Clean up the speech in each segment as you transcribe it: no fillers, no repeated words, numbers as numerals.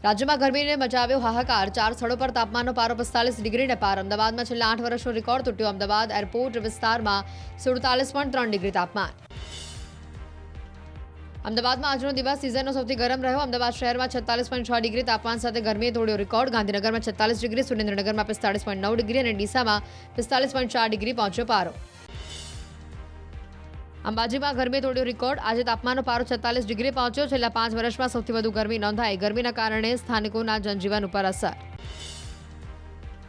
રાજ્યમાં ગરમીને મચાવ્યો હાહાકાર. 4 સ્થળો પર તાપમાનનો પારો 45 ડિગ્રીને પાર. અમદાવાદમાં છેલ્લા 8 વર્ષનો રેકોર્ડ તૂટ્યો. અમદાવાદ એરપોર્ટ વિસ્તારમાં 47.3 ડિગ્રી તાપમાન. અમદાવાદમાં આજનો દિવસ સિઝનનો સૌથી ગરમ રહ્યો. અમદાવાદ શહેરમાં 46.6 ડિગ્રી તાપમાન સાથે ગરમીએ તોડ્યો રેકોર્ડ. ગાંધીનગરમાં 46 ડિગ્રી, સુરેન્દ્રનગરમાં 45.9 ડિગ્રી અને ડીસામાં 45.4 ડિગ્રી પહોંચ્યો પારો. અંબાજીમાં ગરમીએ તોડ્યો રેકોર્ડ. આજે તાપમાનનો પારો 46 ડિગ્રી પહોંચ્યો. છેલ્લા 5 વર્ષમાં સૌથી વધુ ગરમી નોંધાઈ. ગરમીના કારણે સ્થાનિકોના જનજીવન ઉપર અસર.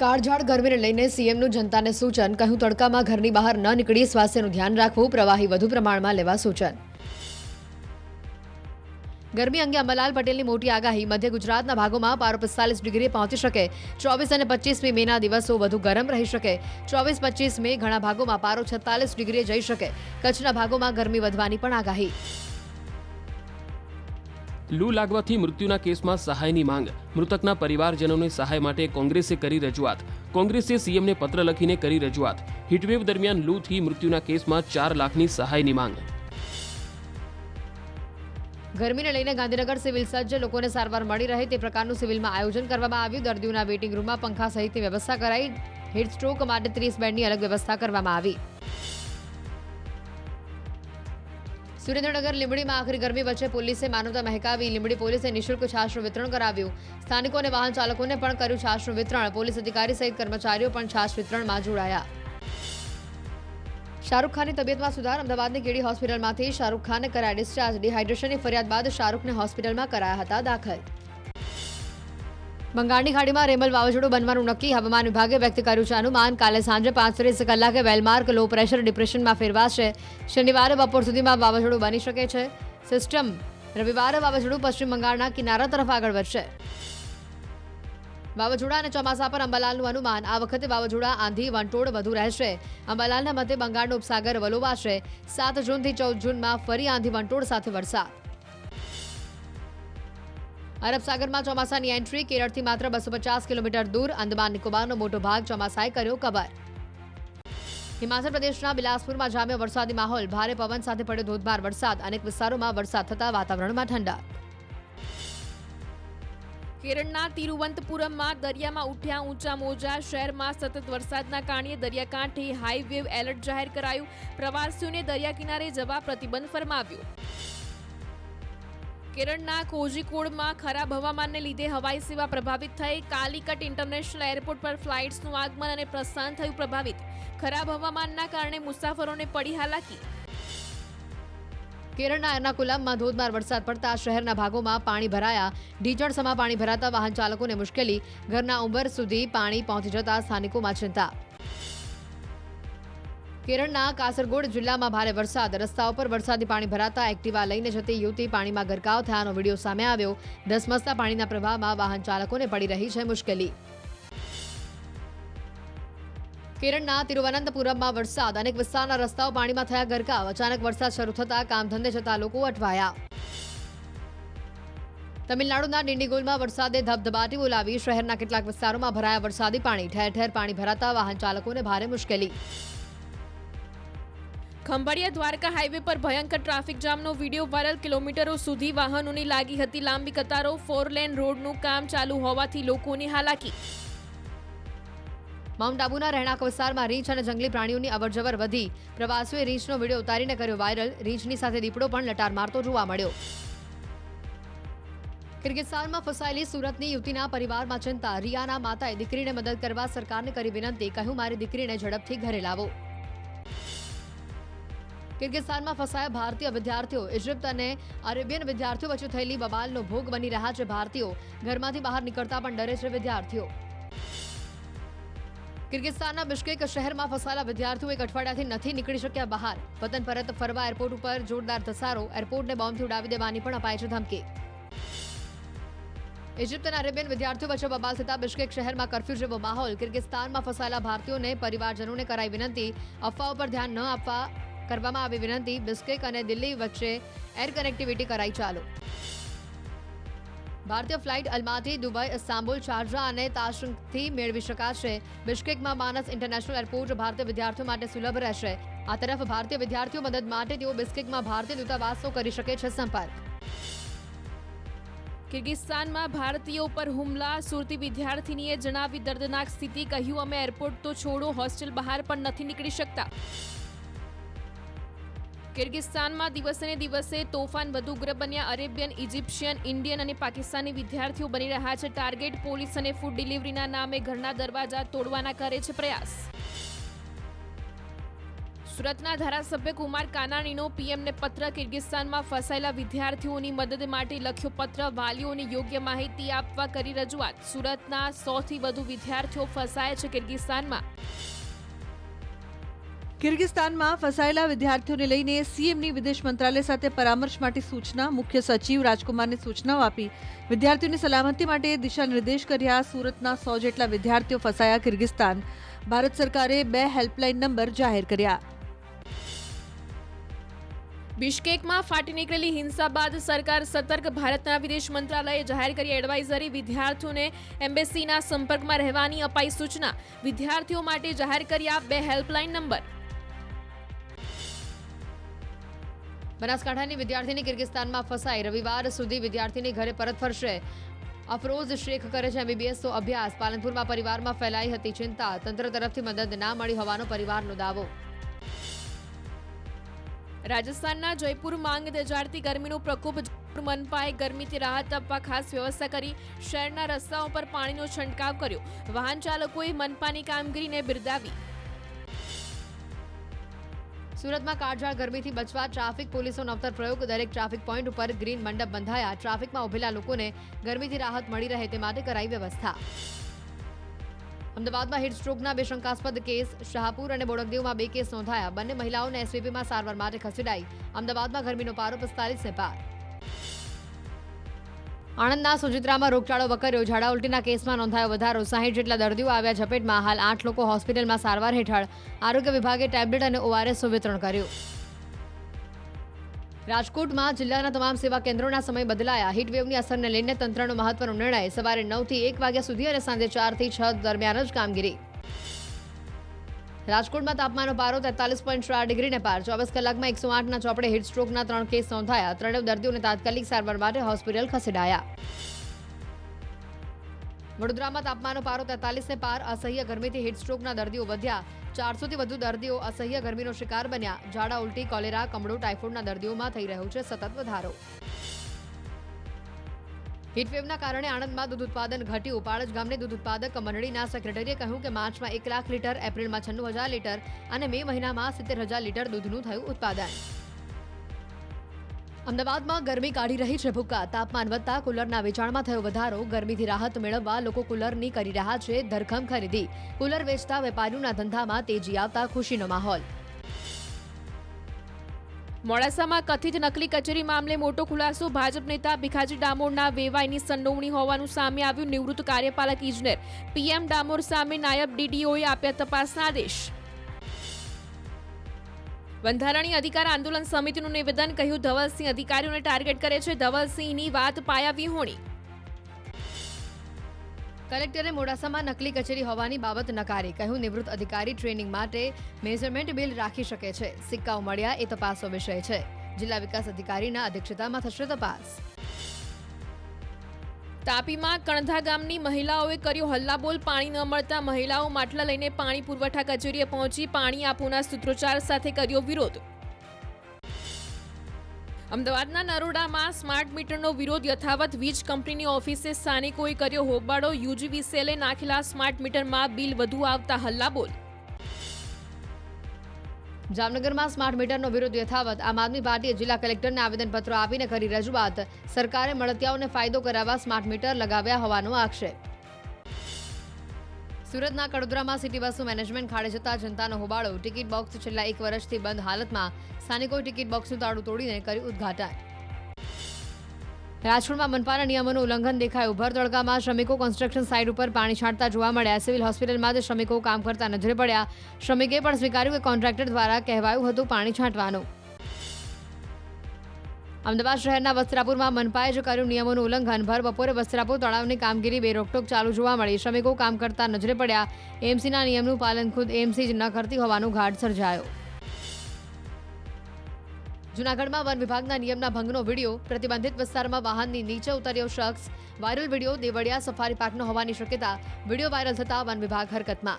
કાળઝાળ ગરમીને લઈને સીએમનું જનતાને સૂચન. કહ્યું, તડકામાં ઘરની બહાર ન નીકળી સ્વાસ્થ્યનું ધ્યાન રાખવું. પ્રવાહી વધુ પ્રમાણમાં લેવા સૂચન. ગરમી અંગે અંબાલાલ પટેલની મોટી આગાહી. મધ્ય ગુજરાતના ભાગોમાં પારો 45 ડિગ્રીએ પહોંચી શકે. 24 અને 25 મેના દિવસો વધુ ગરમ રહી શકે. 24-25 મે ઘણા ભાગોમાં પારો 46 ડિગ્રીએ જઈ શકે. કચ્છના ભાગોમાં ગરમી વધવાની પણ આગાહી. લૂ લાગવાથી મૃત્યુના કેસમાં સહાયની માંગ. મૃતકના પરિવારજનોને સહાય માટે કોંગ્રેસે કરી રજૂઆત. કોંગ્રેસે સીએમને પત્ર લખીને કરી રજૂઆત. હીટવેવ દરમિયાન લૂથી મૃત્યુના કેસમાં 4 લાખની સહાયની માંગ. ગરમીને લઈને ગાંધીનગર સિવિલ સજ્જ. લોકોને સારવાર મળી રહે તે પ્રકારનું સિવિલમાં આયોજન કરવામાં આવ્યું. દર્દીઓના વેઇટિંગ રૂમમાં પંખા સહિતની વ્યવસ્થા કરાઈ. હીટ સ્ટ્રોક માટે 30 બેડની અલગ વ્યવસ્થા કરવામાં આવી. સુરેન્દ્રનગર લીંબડીમાં આખરી ગરમી વચ્ચે પોલીસે માનવતા મહેકાવી. લીંબડી પોલીસે નિઃશુલ્ક છાશનું વિતરણ કરાવ્યું. સ્થાનિકો અને વાહન ચાલકોને પણ કર્યું છાશનું વિતરણ. પોલીસ અધિકારી સહિત કર્મચારીઓ પણ છાશ વિતરણમાં જોડાયા. શાહરૂખ ખાનની તબિયતમાં સુધાર. અમદાવાદની કેડી હોસ્પિટલમાંથી શાહરૂખ ખાનને કરાયા ડિસ્ચાર્જ. ડિહાઇડ્રેશનની ફરિયાદ બાદ શાહરૂખને હોસ્પિટલમાં કરાયા હતા દાખલ. બંગાળની ખાડીમાં રેમલ વાવાઝોડું બનવાનું નક્કી. હવામાન વિભાગે વ્યક્ત કર્યું છે અનુમાન. કાલે સાંજે 5:30 કલાકે વેલમાર્ક લો પ્રેશર ડિપ્રેશનમાં ફેરવાશે. શનિવારે બપોર સુધીમાં વાવાઝોડું બની શકે છે. સિસ્ટમ રવિવારે વાવાઝોડું પશ્ચિમ બંગાળના કિનારા તરફ આગળ વધશે. વાવાઝોડા અને ચોમાસા પર અંબાલાલનું અનુમાન. આ વખતે વાવાઝોડા, આંધી, વંટોળ વધુ રહેશે. અંબાલાલના મતે બંગાળનો ઉપસાગર વલોવાશે. 7 જૂનથી 14 જૂનમાં ફરી આંધી વંટોળ સાથે વરસાદ. અરબ સાગરમાં ચોમાસાની એન્ટ્રી. કેરળથી માત્ર 250 કિલોમીટર દૂર અંદમાન નિકોબારનો મોટો ભાગ ચોમાસાએ કર્યો કવર. હિમાચલ પ્રદેશના બિલાસપુરમાં જામ્યો વરસાદી માહોલ. ભારે પવન સાથે પડ્યો ધોધમાર વરસાદ. અનેક વિસ્તારોમાં વરસાદ થતા વાતાવરણમાં ઠંડક. કેરળના તિરુવનંતપુરમમાં દરિયામાં ઉઠ્યા ઊંચા મોજા. શહેરમાં સતત વરસાદના કારણે દરિયાકાંઠે હાઈ વેવ એલર્ટ જાહેર કરાયું. પ્રવાસીઓને દરિયા કિનારે જવા પ્રતિબંધ ફરમાવ્યો. કેરળના કોઝિકોડમાં ખરાબ હવામાનને લીધે હવાઈ સેવા પ્રભાવિત થઈ. કાલિકટ ઇન્ટરનેશનલ એરપોર્ટ પર ફ્લાઇટ્સનું આગમન અને પ્રસ્થાન થયું પ્રભાવિત. ખરાબ હવામાનના કારણે મુસાફરોને પડી હાલાકી. કેરળના એર્નાકુલમમાં ધોધમાર વરસાદ પડતા શહેરના ભાગોમાં પાણી ભરાયા. ઢીચણસમાં પાણી ભરાતા વાહન ચાલકોને મુશ્કેલી. ઘરના ઉંબર સુધી પાણી પહોંચી જતા સ્થાનિકોમાં ચિંતા. કેરળના કાસરગોડ જિલ્લામાં ભારે વરસાદ. રસ્તાઓ પર વરસાદી પાણી ભરાતા એક્ટિવા લઈને જતી યુવતી પાણીમાં ગરકાવ થયાનો વિડીયો સામે આવ્યો. ધસમસતા પાણીના પ્રવાહમાં વાહન ચાલકોને પડી રહી છે મુશ્કેલી. કેરળના તિરુવનંતપુરમમાં વરસાદ. અનેક વિસ્તારના રસ્તાઓ પાણીમાં થયા ગરકાવ. અચાનક વરસાદ શરૂ થતા કામધંધે જતા લોકો અટવાયા. તમિલનાડુના ડિંડીગુલમાં વરસાદે ધબધબાટી બોલાવી. શહેરના કેટલાક વિસ્તારોમાં ભરાયા વરસાદી પાણી. ઠેર ઠેર પાણી ભરાતા વાહન ચાલકોને ભારે મુશ્કેલી. ખંભાળિયા દ્વારકા હાઈવે પર ભયંકર ટ્રાફિક જામનો વિડીયો વાયરલ. કિલોમીટરો સુધી વાહનોની લાગી હતી લાંબી કતારો. 4 લેન રોડનું કામ ચાલુ હોવાથી લોકોની હાલાકી. માઉન્ટ આબુના રહેણાંક વિસ્તારમાં રીંછ અને જંગલી પ્રાણીઓની અવરજવર વધી. પ્રવાસીઓએ રીંછનો વિડીયો ઉતારીને કર્યો વાયરલ. રીંછની સાથે દીપડો પણ લટાર મારતો જોવા મળ્યો. કિર્ગિસ્તાનમાં ફસાયેલી સુરતની યુવતીના પરિવારમાં ચિંતા. રિયાના માતાએ દીકરીને મદદ કરવા સરકારને કરી વિનંતી. કહ્યું, મારી દીકરીને ઝડપથી ઘરે લાવો. કિર્ગિસ્તાનમાં ફસાયા ભારતીય વિદ્યાર્થીઓ. ઇજિપ્ત અને અરેબિયન વિદ્યાર્થીઓ વચ્ચે થયેલી બબાલનો ભોગ બની રહ્યા છે ભારતીયો. ઘરમાંથી બહાર નીકળતા પણ ડરે છે વિદ્યાર્થીઓ. કિર્ગિસ્તાનના બિશ્કેક શહેરમાં ફસાયેલા વિદ્યાર્થીઓ 1 અઠવાડિયાથી નથી નીકળી શક્યા બહાર. વતન પરત ફરવા એરપોર્ટ ઉપર જોરદાર ધસારો. એરપોર્ટને બોમ્બથી ઉડાવી દેવાની પણ અપાઈ છે ધમકી. ઇજિપ્ત અને અરેબિયન વિદ્યાર્થીઓ વચ્ચે બબાલ થતા બિશ્કેક શહેરમાં કર્ફ્યુ જેવો માહોલ. કિર્ગિસ્તાનમાં ફસાયેલા ભારતીયોને પરિવારજનોને કરાઈ વિનંતી. અફવાઓ પર ધ્યાન ન આપવા કરવામાં આવી વિનંતી. બિશ્કેક અને દિલ્હી વચ્ચે એર કનેક્ટિવિટી કરાઈ ચાલુ. ભારતીય ફ્લાઇટ અલમાટી, દુબઈ, ઇસ્તાંબુલ, શારજા અને તાશકંદથી મેળવી શકાશે. બિશ્કેકમાં માનસ ઇન્ટરનેશનલ એરપોર્ટ ભારતીય વિદ્યાર્થીઓ માટે સુલભ રહેશે. આ તરફ ભારતીય વિદ્યાર્થીઓ મદદ માટે તેઓ બિશ્કેકમાં ભારતીય દૂતાવાસનો કરી શકે છે સંપર્ક. કિર્ગિસ્તાનમાં ભારતીયો પર હુમલા, સુરતી વિદ્યાર્થીનીએ જણાવી દર્દનાક સ્થિતિ, કહ્યું અમે એરપોર્ટ તો છોડો, હોસ્ટેલ બહાર પણ નથી નીકળી શકતા. કિર્ગિસ્તાનમાં દિવસે ને દિવસે તોફાન વધુ ઉગ્ર બન્યા. અરેબિયન, ઇજિપ્શિયન, ઇન્ડિયન અને પાકિસ્તાની વિદ્યાર્થીઓ બની રહ્યા છે ટાર્ગેટ. પોલીસ અને ફૂડ ડિલિવરીના નામે ઘરના દરવાજા તોડવાના કરે છે પ્રયાસ. સુરતના ધારાસભ્ય કુમાર કાનાણીનો પીએમને પત્ર. કિર્ગિસ્તાનમાં ફસાયેલા વિદ્યાર્થીઓની મદદ માટે લખ્યો પત્ર. વાલીઓને યોગ્ય માહિતી આપવા કરી રજૂઆત. સુરતના 100થી વધુ વિદ્યાર્થીઓ ફસાયા છે કિર્ગિસ્તાનમાં. કિર્ગિસ્તાનમાં ફસાયેલા વિદ્યાર્થીઓને લઈને સીએમની વિદેશ મંત્રાલય સાથે પરામર્શ માટે સૂચના. મુખ્ય સચિવ રાજકુમારને સૂચનાઓ આપી વિદ્યાર્થીઓની સલામતી માટે દિશા નિર્દેશ કર્યા. સુરતના 100 જેટલા વિદ્યાર્થીઓ ફસાયા કિર્ગિસ્તાન. ભારત સરકારે 2 હેલ્પલાઇન નંબર જાહેર કર્યા. બિશ્કેકમાં ફાટી નીકળેલી હિંસા બાદ સરકાર સતર્ક. ભારતના વિદેશ મંત્રાલયે જાહેર કરી એડવાઇઝરી. વિદ્યાર્થીઓને એમ્બેસીના સંપર્કમાં રહેવાની અપાઈ સૂચના. વિદ્યાર્થીઓ માટે જાહેર કર્યા 2 હેલ્પલાઇન નંબર. બનાસકાંઠાની વિદ્યાર્થીની કિર્ગિસ્તાનમાં ફસાઈ. રવિવાર સુધી વિદ્યાર્થીની ઘરે પરત ફરશે. અફરોઝ શેખ કરે છે MBBS તો અભ્યાસ. પાલનપુરમાં પરિવારમાં ફેલાઈ હતી ચિંતા. તંત્ર તરફથી મદદ ના મળી હોવાનો પરિવારનો દાવો. રાજસ્થાનના જયપુર માંગ તેજાડતી ગરમીનો પ્રકોપ. મનપાએ ગરમીથી રાહત આપવા ખાસ વ્યવસ્થા કરી. શહેરના રસ્તાઓ પર પાણીનો છંટકાવ કર્યો. વાહન ચાલકોએ મનપાની કામગીરીને બિરદાવી. સુરતમાં કાળઝાળ ગરમીથી બચવા ટ્રાફિક પોલીસો નવતર પ્રયોગ. દરેક ટ્રાફિક પોઈન્ટ ઉપર ગ્રીન મંડપ બંધાયા. ટ્રાફિકમાં ઉભેલા લોકોને ગરમીથી રાહત મળી રહે તે માટે કરાઈ વ્યવસ્થા. અમદાવાદમાં હીટ સ્ટ્રોકના 2 શંકાસ્પદ કેસ. શાહપુર અને બોડકદેવમાં 2 કેસ નોંધાયા. બંને મહિલાઓને એસવીપીમાં સારવાર માટે ખસેડાઈ. અમદાવાદમાં ગરમીનો પારો 45 ને પાર. આણંદના સુજિત્રામાં રોગચાળો વકર્યો. ઝાડા ઉલટીના કેસમાં નોંધાયો વધારો. 60 જેટલા દર્દીઓ આવ્યા ઝપેટમાં. હાલ 8 લોકો હોસ્પિટલમાં સારવાર હેઠળ. આરોગ્ય વિભાગે ટેબ્લેટ અને ORSનું વિતરણ કર્યું. રાજકોટમાં જિલ્લાના તમામ સેવા કેન્દ્રોના સમય બદલાયા. હીટવેવની અસરને લઈને તંત્રનો મહત્વનો નિર્ણય. સવારે 9 થી 1 વાગ્યા સુધી અને સાંજે 4 થી 6 દરમિયાન જ કામગીરી. રાજકોટમાં તાપમાનનો પારો 43.4 ડિગ્રીને પાર. 24 કલાકમાં 108ના ચોપડે હીટ સ્ટ્રોકના 3 કેસ નોંધાયા. 3 દર્દીઓને તાત્કાલિક સારવાર માટે હોસ્પિટલ ખસેડાયા. વડોદરામાં તાપમાનનો પારો 43 ને પાર. અસહ્ય ગરમીથી હીટ સ્ટ્રોકના દર્દીઓ વધ્યા. 400થી વધુ દર્દીઓ અસહ્ય ગરમીનો શિકાર બન્યા. ઝાડા ઉલટી, કોલેરા, કમળો, ટાઇફોઇડના દર્દીઓમાં થઈ રહ્યો છે સતત વધારો. હીટવેવના કારણે આણંદમાં દૂધ ઉત્પાદન ઘટ્યું. પાળજ ગામની દૂધ ઉત્પાદક મંડળીના સેક્રેટરીએ કહ્યું કે માર્ચમાં 1 લાખ લીટર, એપ્રિલમાં 96,000 લીટર અને મે મહિનામાં 70,000 લીટર દૂધનું થયું ઉત્પાદન. અમદાવાદમાં ગરમી કાઢી રહી છે ભૂક્કા. તાપમાન વધતા કુલરના વેચાણમાં થયો વધારો. ગરમીથી રાહત મેળવવા લોકો કુલરની કરી રહ્યા છે ધરખમ ખરીદી. કુલર વેચતા વેપારીઓના ધંધામાં તેજી આવતા ખુશીનો માહોલ. મોડાસામાં કથિત નકલી કચેરી મામલે મોટો ખુલાસો. ભાજપ નેતા ભીખાજી ડામોરના વેવાઈની સંડોવણી હોવાનું સામે આવ્યું. નિવૃત્ત કાર્યપાલક ઇજનેર PM ડામોર સામે નાયબ DDOએ આપ્યા તપાસના આદેશ. બંધારણીય અધિકાર આંદોલન સમિતિનું નિવેદન. કહ્યું ધવલસિંહ અધિકારીઓને ટાર્ગેટ કરે છે. ધવલસિંહની વાત પાયા વિહોણી. કલેક્ટરે મોડાસામાં નકલી કચેરી હોવાની બાબત નકારી. કહ્યું નિવૃત્ત અધિકારી ટ્રેનિંગ માટે મેઝરમેન્ટ બિલ રાખી શકે છે. સિક્કાઓ મળ્યા એ તપાસનો વિષય છે. જિલ્લા વિકાસ અધિકારીના અધ્યક્ષતામાં થશે તપાસ. તાપીમાં કણધા ગામની મહિલાઓએ કર્યો હલ્લાબોલ. પાણી ન મળતા મહિલાઓ માટલા લઈને પાણી પુરવઠા કચેરીએ પહોંચી. પાણી આપોના સૂત્રોચ્ચાર સાથે કર્યો વિરોધ. અમદાવાદના નરોડામાં સ્માર્ટ મીટરનો વિરોધ યથાવત. વીજ કંપનીની ઓફિસે સ્થાનિકોએ કર્યો હોબાળો. UGVCLએ નાખેલા સ્માર્ટ મીટરમાં બિલ વધુ આવતા હલ્લાબોલ. જામનગરમાં સ્માર્ટ મીટરનો વિરોધ યથાવત. આમ આદમી પાર્ટીએ જિલ્લા કલેક્ટરને આવેદનપત્રો આપીને કરી રજૂઆત. સરકારે મળતિયાઓને ફાયદો કરાવવા સ્માર્ટ મીટર લગાવ્યા હોવાનો આક્ષેપ. સુરતના કડોદરામાં સિટી બસનું મેનેજમેન્ટ ખાડે જતા જનતાનો હોબાળો. ટિકિટ બોક્સ છેલ્લા 1 વર્ષથી બંધ હાલતમાં. સ્થાનિકોએ ટિકિટ બોક્સનું તાળું તોડીને કર્યું ઉદ્ઘાટન. રાજકોટમાં મનપાના નિયમોનું ઉલ્લંઘન દેખાયું. ભર તડકામાં શ્રમિકો કન્સ્ટ્રક્શન સાઇટ ઉપર પાણી છાંટતા જોવા મળ્યા. સિવિલ હોસ્પિટલમાં જ શ્રમિકો કામ કરતા નજરે પડ્યા. શ્રમિકે પણ સ્વીકાર્યું કે કોન્ટ્રાક્ટર દ્વારા કહેવાયું હતું પાણી છાંટવાનું. અમદાવાદ શહેરના વસ્ત્રાપુરમાં મનપાએ જ કર્યું નિયમોનું ઉલ્લંઘન. ભર બપોરે વસ્ત્રાપુર તળાવની કામગીરી બેરોકટોક ચાલુ જોવા મળી. શ્રમિકો કામ કરતા નજરે પડ્યા. એમસીના નિયમનું પાલન ખુદ એમસી જ ન કરતી હોવાનો ઘાટ સર્જાયો. જૂનાગઢમાં વન વિભાગના નિયમના ભંગનો વિડીયો, પ્રતિબંધિત વિસ્તારમાં વાહનની નીચે ઉતર્યો શખ્સ, વાયરલ વિડીયો દેવળિયા સફારી પાર્કનો હોવાની શક્યતા, વિડીયો વાયરલ થતા વન વિભાગ હરકતમાં.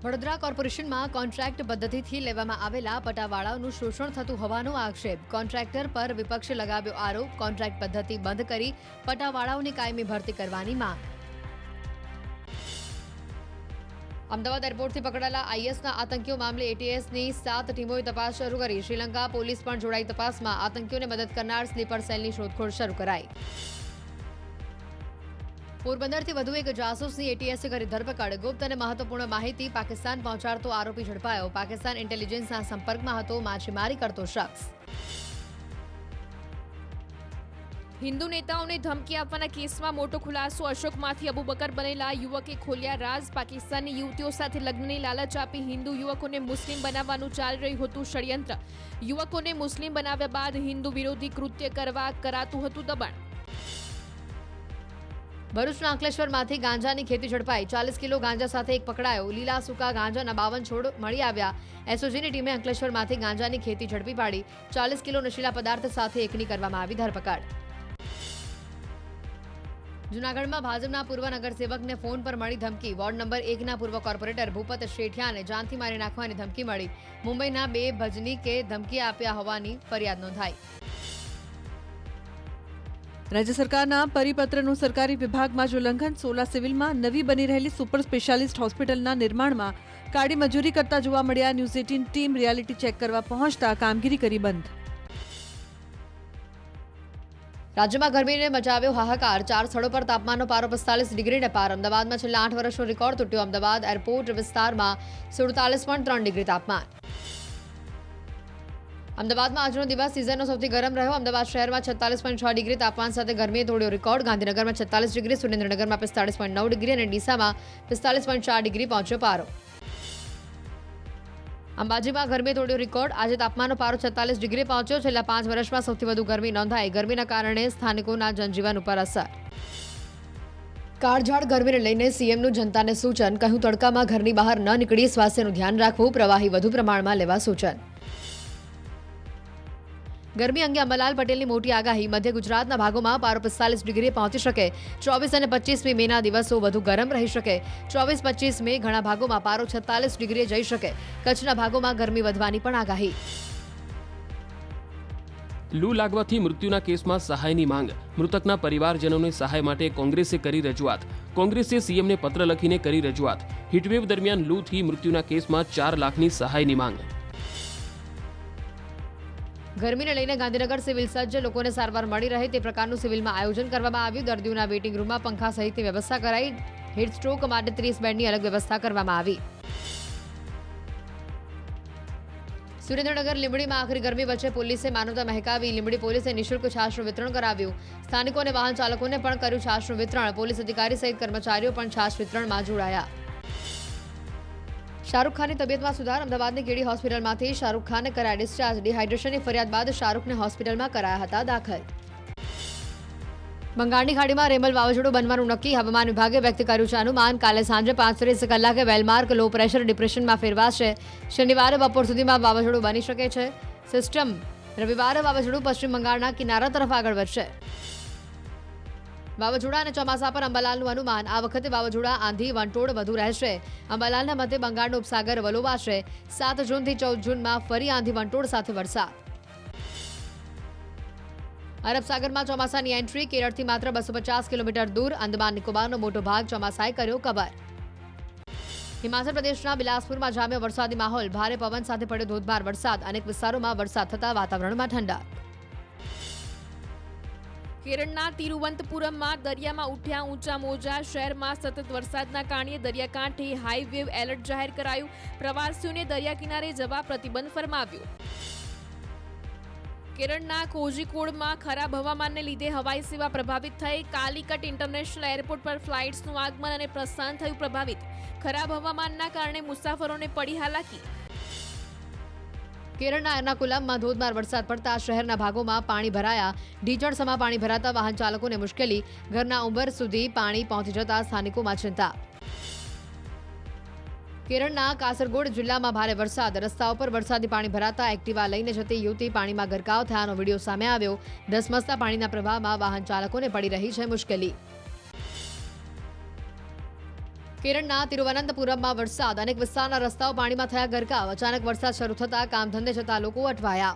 વડોદરા કોર્પોરેશનમાં કોન્ટ્રાક્ટ પદ્ધતિથી લેવામાં આવેલા પટાવાળાઓનું શોષણ થતું હોવાનો આક્ષેપ, કોન્ટ્રાક્ટર પર વિપક્ષે લગાવ્યો આરોપ, કોન્ટ્રાક્ટ પદ્ધતિ બંધ કરી પટાવાળાઓની કાયમી ભરતી કરવાની માંગ. અમદાવાદ એરપોર્ટથી પકડાયેલા આઈએસના આતંકીઓ મામલે એટીએસની 7 ટીમોએ તપાસ શરૂ કરી. શ્રીલંકા પોલીસ પણ જોડાઈ તપાસમાં. આતંકીઓને મદદ કરનાર સ્લીપર સેલની શોધખોળ શરૂ કરાઈ. પોરબંદરથી વધુ એક જાસૂસની એટીએસે કરી ધરપકડ. ગુપ્ત અને મહત્વપૂર્ણ માહિતી પાકિસ્તાન પહોંચાડતો આરોપી ઝડપાયો. પાકિસ્તાન ઇન્ટેલિજન્સના સંપર્કમાં હતો માછીમારી કરતો શખ્સ. હિન્દુ નેતાઓને ધમકી આપવાના કેસમાં મોટો ખુલાસો. અશોકમાંથી અબુબકર બનેલા યુવકે ખોલ્યા રાઝ. પાકિસ્તાની યુવતીઓ સાથે લગ્નની લાલચ આપી હિન્દુ યુવકોને મુસ્લિમ બનાવવાનું ચાલી રહ્યું હતું ષડયંત્ર. યુવકોને મુસ્લિમ બનાવ્યા બાદ હિન્દુ વિરોધી કૃત્ય કરવા કરાતું હતું દબાણ. ભરૂચના અંકલેશ્વરમાંથી ગાંજાની ખેતી ઝડપાઈ. 40 કિલો ગાંજા સાથે એક પકડાયો. લીલા સૂકા ગાંજાના 52 છોડ મળી આવ્યા. એસઓજીની ટીમે અંકલેશ્વરમાંથી ગાંજાની ખેતી ઝડપી પાડી. 40 કિલો નશીલા પદાર્થ સાથે એકની કરવામાં આવી ધરપકડ. જૂનાગઢમાં ભાજપના પૂર્વ નગરસેવકને ફોન પર મળી ધમકી. વોર્ડ નંબર 1ના પૂર્વ કોર્પોરેટર ભૂપત શેઠિયાને જાનથી મારી નાખવાની ધમકી મળી. મુંબઈના 2 ભજનીકે ધમકી આપ્યા હોવાની ફરિયાદ નોંધાઈ. રાજ્ય સરકારના પરિપત્રનું સરકારી વિભાગમાં જ ઉલ્લંઘન. સોલા સિવિલમાં નવી બની રહેલી સુપર સ્પેશિયાલિસ્ટ હોસ્પિટલના નિર્માણમાં કાળી મજૂરી કરતા જોવા મળ્યા. ન્યૂઝ 18 ટીમ રિયાલિટી ચેક કરવા પહોંચતા કામગીરી કરી બંધ. રાજ્યમાં ગરમીને મચાવ્યો હાહાકાર. 4 સ્થળો પર તાપમાનનો પારો 45 ડિગ્રીને પાર. અમદાવાદમાં છેલ્લા 8 વર્ષનો રેકોર્ડ તૂટ્યો. અમદાવાદ એરપોર્ટ વિસ્તારમાં 47.3 ડિગ્રી તાપમાન. અમદાવાદમાં આજનો દિવસ સિઝનનો સૌથી ગરમ રહ્યો. અમદાવાદ શહેરમાં 46.6 ડિગ્રી તાપમાન સાથે ગરમીએ તોડ્યો રેકોર્ડ. ગાંધીનગરમાં 46 ડિગ્રી, સુરેન્દ્રનગરમાં 45.9 ડિગ્રી અને ડીસામાં 45.4 ડિગ્રી પહોંચ્યો પારો. અંબાજીમાં ગરમીએ તોડ્યો રેકોર્ડ. આજે તાપમાનનો પારો 46 ડિગ્રી પહોંચ્યો. છેલ્લા 5 વર્ષમાં સૌથી વધુ ગરમી નોંધાઈ. ગરમીના કારણે સ્થાનિકોના જનજીવન ઉપર અસર. કાળઝાળ ગરમીને લઈને સીએમનું જનતાને સૂચન. કહ્યું, તડકામાં ઘરની બહાર ન નીકળી સ્વાસ્થ્યનું ધ્યાન રાખવું. પ્રવાહી વધુ પ્રમાણમાં લેવા સૂચન. ગરમી અંગે અંબાલાલ પટેલની મોટી આગાહી. મધ્ય ગુજરાતના ભાગોમાં પારો 45 ડિગ્રીએ પહોંચી શકે. 24 અને 25મી મેના દિવસો વધુ ગરમ રહી શકે. 24-25 મે ઘણા ભાગોમાં પારો 46 ડિગ્રીએ જઈ શકે. કચ્છના ભાગોમાં ગરમી વધવાની પણ આગાહી. લૂ લાગવાથી મૃત્યુના કેસમાં સહાયની માંગ. મૃતકના પરિવારજનોને સહાય માટે કોંગ્રેસે કરી રજૂઆત. કોંગ્રેસે સીએમને પત્ર લખીને કરી રજૂઆત. હીટવેવ દરમિયાન લૂથી મૃત્યુના કેસમાં 4 લાખની સહાયની માંગ. ગરમીને લઈને ગાંધીનગર સિવિલ સજ્જ. લોકોને સારવાર મળી રહે તે પ્રકારનું સિવિલમાં આયોજન કરવામાં આવ્યું. દર્દીઓના વેઇટિંગ રૂમમાં પંખા સહિતની વ્યવસ્થા કરાઈ. હીટ સ્ટ્રોક માટે 30 બેડની અલગ વ્યવસ્થા કરવામાં આવી. સુરેન્દ્રનગર લીંબડીમાં આખરી ગરમી વચ્ચે પોલીસે માનવતા મહેકાવી. લીંબડી પોલીસે નિઃશુલ્ક છાશનું વિતરણ કરાવ્યું. સ્થાનિકો અને વાહન ચાલકોને પણ કર્યું છાશનું વિતરણ. પોલીસ અધિકારી સહિત કર્મચારીઓ પણ છાશ વિતરણમાં જોડાયા. શાહરૂખ ખાનની તબિયતમાં સુધાર. અમદાવાદની કેડી હોસ્પિટલમાંથી શાહરૂખ ખાનને કરાયા ડિસ્ચાર્જ. ડિહાઇડ્રેશનની ફરિયાદ બાદ શાહરૂખને હોસ્પિટલમાં કરાયા હતા દાખલ. બંગાળની ખાડીમાં રેમલ વાવાઝોડું બનવાનું નક્કી. હવામાન વિભાગે વ્યક્ત કર્યું છે અનુમાન. કાલે સાંજે 5:30 કલાકે વેલમાર્ક લો પ્રેશર ડિપ્રેશનમાં ફેરવાશે. શનિવારે બપોર સુધીમાં વાવાઝોડું બની શકે છે. સિસ્ટમ રવિવારે વાવાઝોડું પશ્ચિમ બંગાળના કિનારા તરફ આગળ વધશે. વાવાઝોડા અને ચોમાસા પર અંબાલાલનું અનુમાન. આ વખતે વાવાઝોડા, આંધી, વંટોળ વધુ રહેશે. અંબાલાલના મતે બંગાળનો ઉપસાગર વલોવાશે. 7 જૂનથી 14 જૂનમાં ફરી આંધી વંટોળ સાથે વરસાદ. અરબ સાગરમાં ચોમાસાની એન્ટ્રી. કેરળથી માત્ર 250 કિલોમીટર દૂર અંદમાન નિકોબારનો મોટો ભાગ ચોમાસાએ કર્યો કબર. હિમાચલ પ્રદેશના બિલાસપુરમાં જામ્યો વરસાદી માહોલ. ભારે પવન સાથે પડ્યો ધોધમાર વરસાદ. અનેક વિસ્તારોમાં વરસાદ થતા વાતાવરણમાં ઠંડક. કેરળના તિરુવનંતપુરમમાં દરિયામાં ઉઠ્યા ઊંચા મોજા. શહેરમાં સતત વરસાદના કારણે દરિયાકાંઠે હાઈ વેવ એલર્ટ જાહેર કરાયું. પ્રવાસીઓને દરિયા કિનારે જવા પ્રતિબંધ ફરમાવ્યો. કેરળના કોઝિકોડમાં ખરાબ હવામાનને લીધે હવાઈ સેવા પ્રભાવિત થઈ. કાલિકટ ઇન્ટરનેશનલ એરપોર્ટ પર ફ્લાઇટ્સનું આગમન અને પ્રસ્થાન થયું પ્રભાવિત. ખરાબ હવામાનના કારણે મુસાફરોને પડી હાલાકી. કેરળના એર્નાકુલમમાં ધોધમાર વરસાદ પડતા શહેરના ભાગોમાં પાણી ભરાયા. ઢીચણસમાં પાણી ભરાતા વાહન ચાલકોને મુશ્કેલી. ઘરના ઉંબર સુધી પાણી પહોંચી જતા સ્થાનિકોમાં ચિંતા. કેરળના કાસરગોડ જિલ્લામાં ભારે વરસાદ, રસ્તાઓ પર વરસાદી પાણી ભરાતા એક્ટિવા લઈને જતી યુવતી પાણીમાં ગરકાવ થયાનો વિડીયો સામે આવ્યો. ધસમસતા પાણીના પ્રવાહમાં વાહન ચાલકોને પડી રહી છે મુશ્કેલી. કેરળના તિરુવનંતપુરમમાં વરસાદ, અનેક વિસ્તારના રસ્તાઓ પાણીમાં થયા ગરકાવ. અચાનક વરસાદ શરૂ થતાં કામ ધંધે જતા લોકો અટવાયા.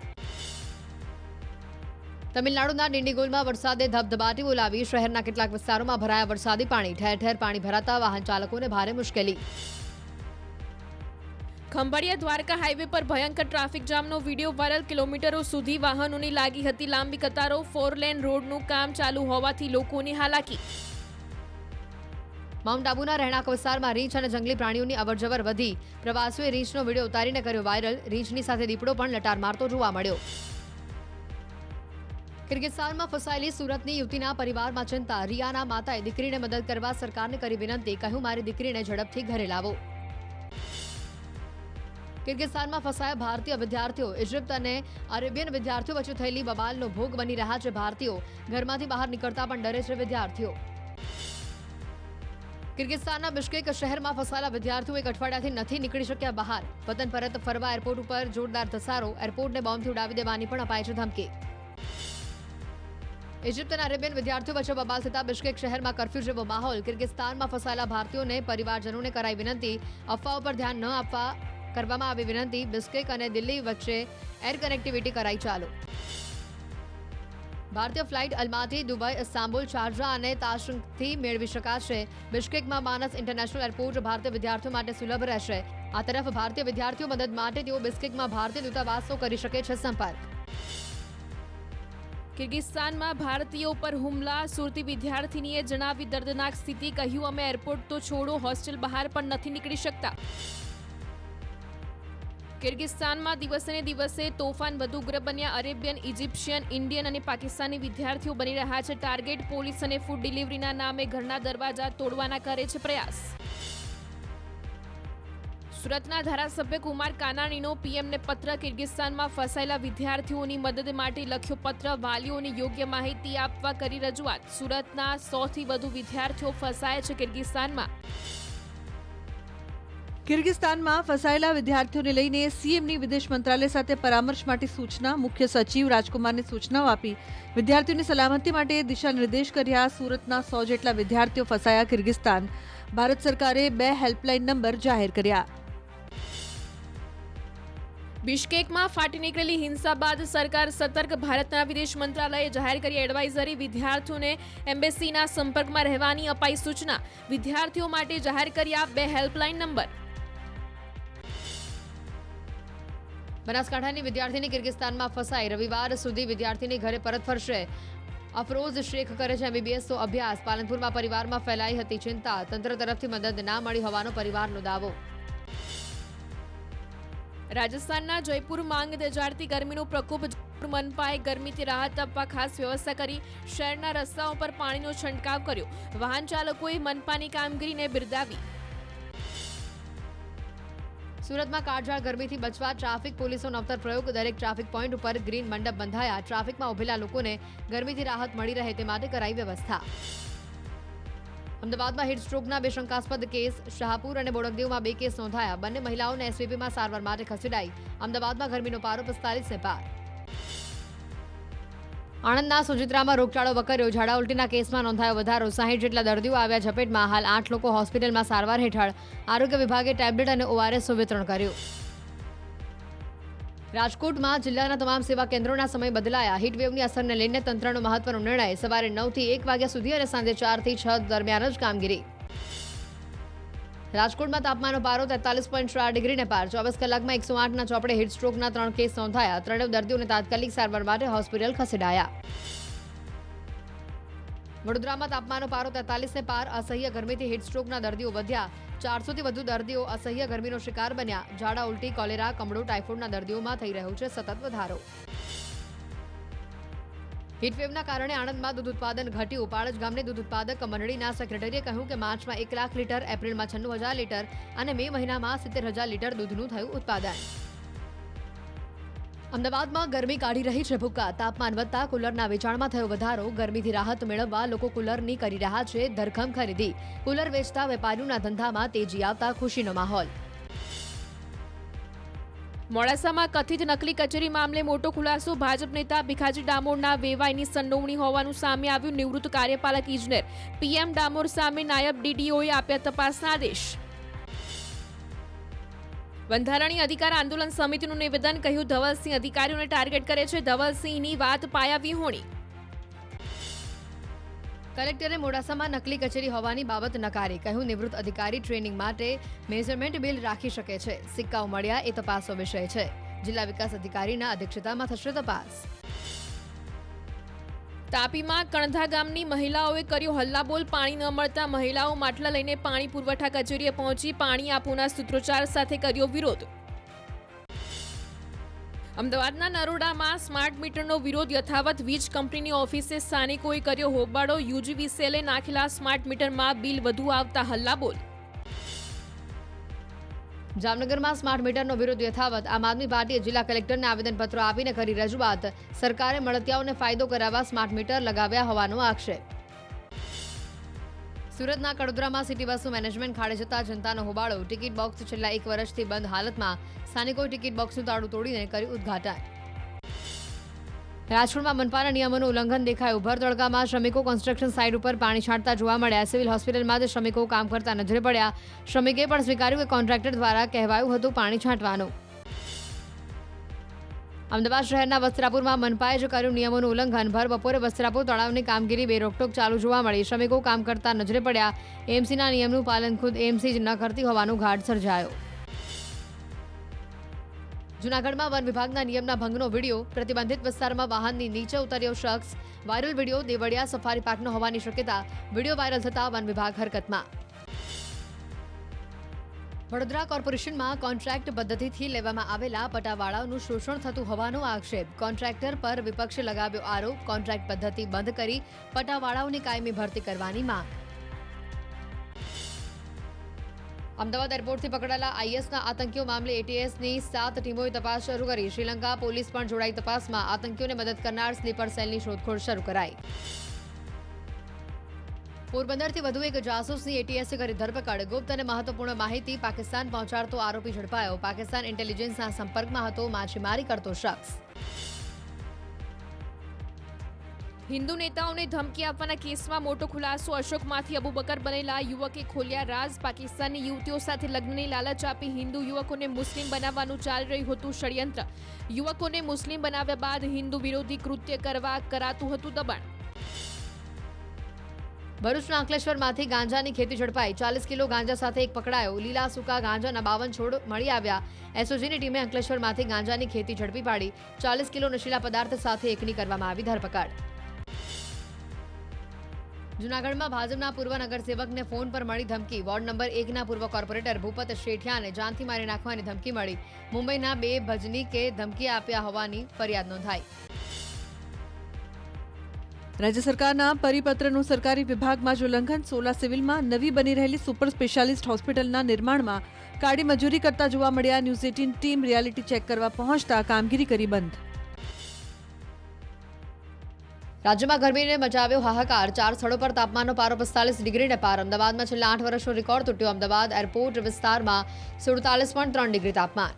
તમિલનાડુના ડિંડીગુલમાં વરસાદે ધબધબાટી બોલાવી. શહેરના કેટલાક વિસ્તારોમાં ભરાયા વરસાદી પાણી. ઠેર ઠેર પાણી ભરાતા વાહન ચાલકોને ભારે મુશ્કેલી. ખંભાળિયા દ્વારકા હાઈવે પર ભયંકર ટ્રાફિક જામનો વિડીયો વાયરલ. કિલોમીટરો સુધી વાહનોની લાગી હતી લાંબી કતારો. 4 લેન રોડનું કામ ચાલુ હોવાથી લોકોની હાલાકી. માઉન્ટ આબુના રહેણાંક વિસ્તારમાં રીંછ અને જંગલી પ્રાણીઓની અવરજવર વધી. પ્રવાસીઓએ રીંછનો વિડીયો ઉતારીને કર્યો વાયરલ. રીંછની સાથે દીપડો પણ લટાર મારતો જોવા મળ્યો. કિર્ગિસ્તાનમાં ફસાયેલી સુરતની યુવતીના પરિવારમાં ચિંતા. રિયાના માતાએ દીકરીને મદદ કરવા સરકારને કરી વિનંતી. કહ્યું, મારી દીકરીને ઝડપથી ઘરે લાવો. કિર્ગિસ્તાનમાં ફસાયા ભારતીય વિદ્યાર્થીઓ. ઇજિપ્ત અને અરેબિયન વિદ્યાર્થીઓ વચ્ચે થયેલી બબાલનો ભોગ બની રહ્યા છે ભારતીયો. ઘરમાંથી બહાર નીકળતા પણ ડરે છે વિદ્યાર્થીઓ. કિર્ગિસ્તાનના બિશ્કેક શહેરમાં ફસાયેલા વિદ્યાર્થીઓ એક અઠવાડિયાથી નથી નીકળી શક્યા બહાર. વતન પરત ફરવા એરપોર્ટ ઉપર જોરદાર ધસારો. એરપોર્ટને બોમ્બથી ઉડાવી દેવાની પણ અપાઈ છે ધમકી. ઇજિપ્ત અને અરેબિયન વિદ્યાર્થીઓ વચ્ચે બબાલ થતા બિશ્કેક શહેરમાં કર્ફ્યુ જેવો માહોલ. કિર્ગિસ્તાનમાં ફસાયેલા ભારતીયોને પરિવારજનોને કરાઈ વિનંતી. અફવાઓ પર ધ્યાન ન આપવા કરવામાં આવી વિનંતી. બિશ્કેક અને દિલ્હી વચ્ચે એર કનેક્ટિવિટી કરાઈ ચાલુ. ભારતીય ફ્લાઇટ અલમાટી, દુબઈ, ઇસ્તાંબુલ, શારજા અને તાશકંદથી મેળવી શકાશે. બિશ્કેકમાં માનસ ઇન્ટરનેશનલ એરપોર્ટ ભારતીય વિદ્યાર્થીઓ માટે સુલભ રહેશે. આ તરફ ભારતીય વિદ્યાર્થીઓ મદદ માટે તેઓ બિશ્કેકમાં ભારતીય દૂતાવાસો કરી શકે છે સંપર્ક. કિર્ગિસ્તાનમાં ભારતીયો પર હુમલા. સુરતી વિદ્યાર્થીનીએ જણાવી દર્દનાક સ્થિતિ. કહ્યું, અમે એરપોર્ટ તો છોડો, હોસ્ટેલ બહાર પણ નથી નીકળી શકતા. કિર્ગિસ્તાનમાં દિવસે ને દિવસે તોફાન વધુ ઉગ્ર બન્યા. અરેબિયન, ઇજિપ્શિયન, ઇન્ડિયન અને પાકિસ્તાની વિદ્યાર્થીઓ બની રહ્યા છે ટાર્ગેટ. પોલીસ અને ફૂડ ડિલિવરીના નામે ઘરના દરવાજા તોડવાના કરે છે પ્રયાસ. સુરતના ધારાસભ્ય કુમાર કાનાણીનો પીએમને પત્ર. કિર્ગિસ્તાનમાં ફસાયેલા વિદ્યાર્થીઓની મદદ માટે લખ્યો પત્ર. વાલીઓને યોગ્ય માહિતી આપવા કરી રજૂઆત. સુરતના 100થી વધુ વિદ્યાર્થીઓ ફસાયા છે કિર્ગિસ્તાનમાં. કિર્ગિસ્તાનમાં ફસાયેલા વિદ્યાર્થીઓને લઈને સીએમની વિદેશ મંત્રાલય સાથે પરામર્શ માટે સૂચના. મુખ્ય સચિવ રાજકુમારને સૂચનાઓ આપી વિદ્યાર્થીઓની સલામતી માટે દિશા નિર્દેશ કર્યા. સુરતના 100 જેટલા વિદ્યાર્થીઓ ફસાયા કિર્ગિસ્તાન. ભારત સરકારે 2 હેલ્પલાઇન નંબર જાહેર કર્યા. બિશ્કેકમાં ફાટી નીકળેલી હિંસા બાદ સરકાર સતર્ક. ભારતના વિદેશ મંત્રાલયે જાહેર કરી એડવાઇઝરી. વિદ્યાર્થીઓને એમ્બેસીના સંપર્કમાં રહેવાની અપાઈ સૂચના. વિદ્યાર્થીઓ માટે જાહેર કર્યા 2 હેલ્પલાઇન નંબર. બનાસકાંઠાની વિદ્યાર્થીની કિર્ગિસ્તાનમાં ફસાઈ. રવિવાર સુધી વિદ્યાર્થીની ઘરે પરત ફરશે. અફરોઝ શેખ કરે છે MBBS તો અભ્યાસ. પાલનપુરમાં પરિવારમાં ફેલાઈ હતી ચિંતા. તંત્ર તરફથી મદદ ના મળી હોવાનો પરિવારનો દાવો. રાજસ્થાનના જયપુરમાં આંગ તેજાડતી ગરમીનો પ્રકોપ. મનપાએ ગરમીથી રાહત આપવા ખાસ વ્યવસ્થા કરી. શહેરના રસ્તાઓ પર પાણીનો છંટકાવ કર્યો. વાહન ચાલકોએ મનપાની કામગીરીને બિરદાવી. સુરતમાં કાળઝાળ ગરમીથી બચવા ટ્રાફિક પોલીસનો નવતર પ્રયોગ. દરેક ટ્રાફિક પોઈન્ટ ઉપર ગ્રીન મંડપ બંધાયા. ટ્રાફિકમાં ઉભેલા લોકોને ગરમીથી રાહત મળી રહે તે માટે કરાઈ વ્યવસ્થા. અમદાવાદમાં હીટ સ્ટ્રોકના 2 શંકાસ્પદ કેસ. શાહપુર અને બોડકદેવમાં 2 કેસ નોંધાયા. બંને મહિલાઓને એસવીપીમાં સારવાર માટે ખસેડાઈ. અમદાવાદમાં ગરમીનો પારો 45 ને પાર. આણંદના સુજિત્રામાં રોગચાળો વકર્યો. ઝાડા ઉલટીના કેસમાં નોંધાયો વધારો. 60 જેટલા દર્દીઓ આવ્યા ઝપેટમાં. હાલ 8 લોકો હોસ્પિટલમાં સારવાર હેઠળ. આરોગ્ય વિભાગે ટેબ્લેટ અને ORSનું વિતરણ કર્યું. રાજકોટમાં જિલ્લાના તમામ સેવા કેન્દ્રોના સમય બદલાયા. હીટવેવની અસરને લઈને તંત્રનો મહત્વનો નિર્ણય. સવારે 9 થી 1 વાગ્યા સુધી અને સાંજે 4 થી 6 દરમિયાન જ કામગીરી. રાજકોટમાં તાપમાનનો પારો 43.4 ડિગ્રીને પાર. 24 કલાકમાં 108ના ચોપડે હીટ સ્ટ્રોકના 3 કેસ નોંધાયા. 3 દર્દીઓને તાત્કાલિક સારવાર માટે હોસ્પિટલ ખસેડાયા. વડોદરામાં તાપમાનનો પારો 43 ને પાર. અસહ્ય ગરમીથી હીટ સ્ટ્રોકના દર્દીઓ વધ્યા. 400થી વધુ દર્દીઓ અસહ્ય ગરમીનો શિકાર બન્યા. ઝાડા ઉલટી, કોલેરા, કમળો, ટાઇફોઇડના દર્દીઓમાં થઈ રહ્યો છે સતત વધારો. હીટવેવના કારણે આણંદમાં દૂધ ઉત્પાદન ઘટ્યું. પાળજ ગામની દૂધ ઉત્પાદક મંડળીના સેક્રેટરીએ કહ્યું કે માર્ચમાં 1 લાખ લીટર, એપ્રિલમાં 96,000 લીટર અને મે મહિનામાં 70,000 લીટર દૂધનું થયું ઉત્પાદન. અમદાવાદમાં ગરમી કાઢી રહી છે ભૂક્કા. તાપમાન વધતા કુલરના વેચાણમાં થયો વધારો. ગરમીથી રાહત મેળવવા લોકો કુલરની કરી રહ્યા છે ધરખમ ખરીદી. કુલર વેચતા વેપારીઓના ધંધામાં તેજી આવતા ખુશીનો માહોલ. મોડાસામાં કથિત નકલી કચેરી મામલે મોટો ખુલાસો. ભાજપ નેતા ભીખાજી ડામોરના વેવાઈની સંડોવણી હોવાનું સામે આવ્યું. નિવૃત્ત કાર્યપાલક ઇજનેર PM ડામોર સામે નાયબ DDOએ આપ્યા તપાસના આદેશ. બંધારણીય અધિકાર આંદોલન સમિતિનું નિવેદન. કહ્યું ધવલસિંહ અધિકારીઓને ટાર્ગેટ કરે છે. ધવલસિંહની વાત પાયા વિહોણી. કલેક્ટરે મોડાસામાં નકલી કચેરી હોવાની બાબત નકારી. કહ્યું નિવૃત્ત અધિકારી ટ્રેનિંગ માટે મેઝરમેન્ટ બિલ રાખી શકે છે. સિક્કાઓ મળ્યા એ તપાસનો વિષય છે. જિલ્લા વિકાસ અધિકારીના અધ્યક્ષતામાં થશે તપાસ. તાપીમાં કણધા ગામની મહિલાઓએ કર્યો હલ્લાબોલ. પાણી ન મળતા મહિલાઓ માટલા લઈને પાણી પુરવઠા કચેરીએ પહોંચી પાણી આપોના સૂત્રોચ્ચાર સાથે કર્યો વિરોધ. અમદાવાદના નરોડામાં સ્માર્ટ મીટરનો વિરોધ યથાવત. વીજ કંપનીની ઓફિસે સ્થાનિકોએ કર્યો હોબાળો. UGVCLએ નાખેલા સ્માર્ટ મીટરમાં બિલ વધુ આવતા હલ્લાબોલ. જામનગરમાં સ્માર્ટ મીટરનો વિરોધ યથાવત. આમ આદમી પાર્ટીએ જિલ્લા કલેક્ટરને આવેદનપત્ર આપીને કરી રજૂઆત. સરકારે મળતિયાઓને ફાયદો કરાવવા સ્માર્ટ મીટર લગાવ્યા હોવાનો આક્ષેપ. સુરતના કડોદરામાં સિટી બસનું મેનેજમેન્ટ ખાડે જતા જનતાનો હોબાળો. ટિકિટ બોક્સ છેલ્લા 1 વર્ષથી બંધ હાલતમાં. સ્થાનિકોએ ટિકિટ બોક્સનું તાળું તોડીને કર્યું ઉદ્ઘાટન. રાજકોટમાં મનપાના નિયમોનું ઉલ્લંઘન દેખાયું. ભર તડકામાં શ્રમિકો કન્સ્ટ્રક્શન સાઇટ ઉપર પાણી છાંટતા જોવા મળ્યા. સિવિલ હોસ્પિટલમાં જ શ્રમિકો કામ કરતા નજરે પડ્યા. શ્રમિકે પણ સ્વીકાર્યું કે કોન્ટ્રાક્ટર દ્વારા કહેવાયું હતું પાણી છાંટવાનું. અમદાવાદ શહેરના વસ્ત્રાપુરમાં મનપાએ જ કર્યું નિયમોનું ઉલ્લંઘન. ભર બપોરે વસ્ત્રાપુર તળાવની કામગીરી બેરોકટોક ચાલુ જોવા મળી. શ્રમિકો કામ કરતા નજરે પડ્યા. એમસીના નિયમનું પાલન ખુદ એમસી જ ન કરતી હોવાનું ઘાટ સર્જાયો. જૂનાગઢમાં વન વિભાગના નિયમના ભંગનો વિડીયો. પ્રતિબંધિત વિસ્તારમાં વાહનની નીચે ઉતર્યો શખ્સ. વાયરલ વિડીયો દેવળિયા સફારી પાર્કનો હોવાની શક્યતા. વિડીયો વાયરલ થતા વન વિભાગ હરકતમાં. વડોદરા કોર્પોરેશનમાં કોન્ટ્રાક્ટ પદ્ધતિથી લેવામાં આવેલા પટાવાળાઓનું શોષણ થતું હોવાનો આક્ષેપ. કોન્ટ્રાક્ટર પર વિપક્ષે લગાવ્યો આરોપ. કોન્ટ્રાક્ટ પદ્ધતિ બંધ કરી પટાવાળાઓની કાયમી ભરતી કરવાની માંગ. અમદાવાદ એરપોર્ટથી પકડાયેલા ISના આતંકીઓ મામલે ATSની 7 ટીમોએ તપાસ શરૂ કરી. શ્રીલંકા પોલીસ પણ જોડાઈ તપાસમાં. આતંકીઓને મદદ કરનાર સ્લીપર સેલની શોધખોળ શરૂ કરાઈ. પોરબંદરથી વધુ એક જાસૂસની ATSએ કરી ધરપકડ. ગુપ્ત અને મહત્વપૂર્ણ માહિતી પાકિસ્તાન પહોંચાડતો આરોપી ઝડપાયો. પાકિસ્તાન ઇન્ટેલિજન્સના સંપર્કમાં હતો માછીમારી કરતો શખ્સ. હિન્દુ નેતાઓને ધમકી આપવાના કેસમાં મોટો ખુલાસો. અશોકમાંથી અબુબકર બનેલા યુવકે ખોલ્યા રાઝ. પાકિસ્તાની યુવતીઓ સાથે લગ્નની લાલચ આપી હિન્દુ યુવકોને મુસ્લિમ બનાવવાનું ચાલી રહ્યું હતું ષડયંત્ર. યુવકોને મુસ્લિમ બનાવ્યા બાદ હિન્દુ વિરોધી કૃત્ય કરવા કરાતું હતું દબાણ. ભરૂચના અંકલેશ્વરમાંથી ગાંજાની ખેતી ઝડપાઈ. 40 કિલો ગાંજા સાથે એક પકડાયો. લીલા સૂકા ગાંજાના 52 છોડ મળી આવ્યા. SOGની ટીમે અંકલેશ્વરમાંથી ગાંજાની ખેતી ઝડપી પાડી. 40 કિલો નશીલા પદાર્થ સાથે એકની કરવામાં આવી ધરપકડ. જૂનાગઢમાં ભાજપના પૂર્વ નગરસેવકને ફોન પર મળી ધમકી. વોર્ડ નંબર 1ના પૂર્વ કોર્પોરેટર ભૂપત શેઠિયાને જાનથી મારી નાખવાની ધમકી મળી. મુંબઈના 2 ભજનીકે ધમકી આપ્યા હોવાની ફરિયાદ નોંધાઈ. રાજ્ય સરકારના પરિપત્રનું સરકારી વિભાગમાં જ ઉલ્લંઘન. સોલા સિવિલમાં નવી બની રહેલી સુપર સ્પેશિયાલિસ્ટ હોસ્પિટલના નિર્માણમાં કાળી મજૂરી કરતા જોવા મળ્યા. ન્યૂઝ 18 ટીમ રિયાલિટી ચેક કરવા પહોંચતા કામગીરી કરી બંધ. રાજ્યમાં ગરમીને મચાવ્યો હાહાકાર. 4 સ્થળો પર તાપમાનનો પારો 45 ડિગ્રીને પાર. અમદાવાદમાં છેલ્લા 8 વર્ષનો રેકોર્ડ તૂટ્યો. અમદાવાદ એરપોર્ટ વિસ્તારમાં 47.3 ડિગ્રી તાપમાન.